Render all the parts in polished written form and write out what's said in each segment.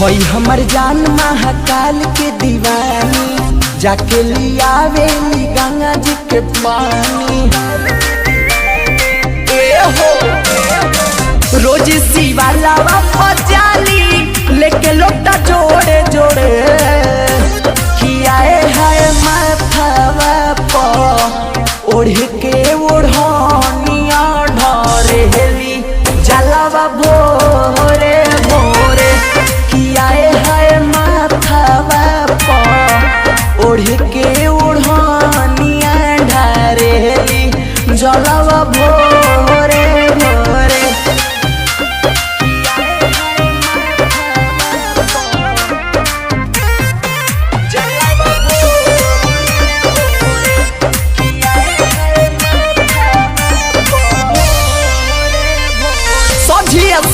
होई हमर जान महाकाल के दीवानी, जाके लियावेली गंगा जी के पानी। रोज शिवाला पचाली लेके लोटा जोड़े जोड़े, कियाए है माथावा पर ओढ़ के ओढ़निया ढरेली जलावा भोरे भोरे, कियाए है माथावा पर ओढ़ के ओढ़निया ढरेली जलावा भोरे भोरे।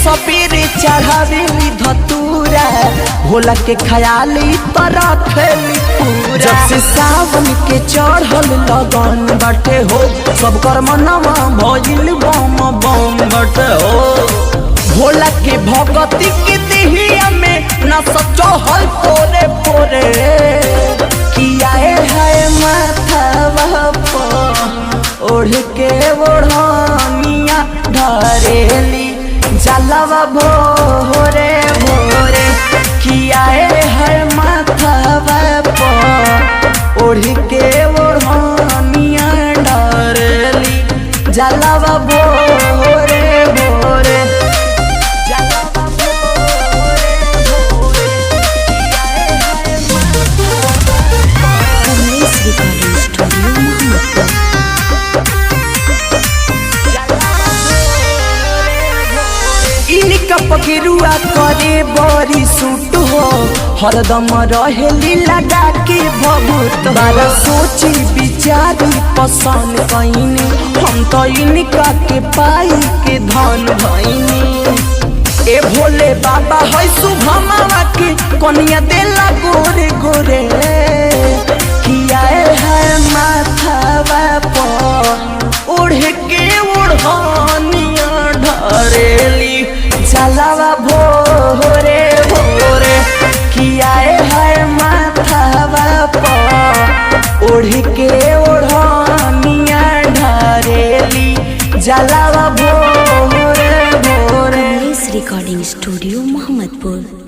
सबेरे चढ़ावेली धतूरा, भोला के ख्याली तरह खेली पूरा। जब से सावन के चढ़ल लगन बटे हो, सब कर मनवा भइल बम बम बटे हो। भोला के भगती के देहिया में न सचो हल पोरे पोरे, कियाए है माथावा पर ओढ़ के ओढ़निया ढरेली जलावा भोरे भोरे, कियाए है माथावा पर ओढ़ के ओढ़निया ढरेली जलावा भोरे भोरे। पगिरुआ करे बड़ी सूट हो, हरदम रहेली लगा के भभूत। बारा सोची बिचारी पसंद कईनी, हम तो इनका के पाई के धन भईनी। ए भोले बाबा है शुभमावा के कनिया देला गोरे गोरे, कियाए है माथावा पर ओढ़ के ओढ़निया ढरेली जलावा भोरे भोरे, कियाए है माथावा पर ओढ़ के ओढ़निया ढरेली जलावा भोरे भोरे। Recording studio Mohammadpur.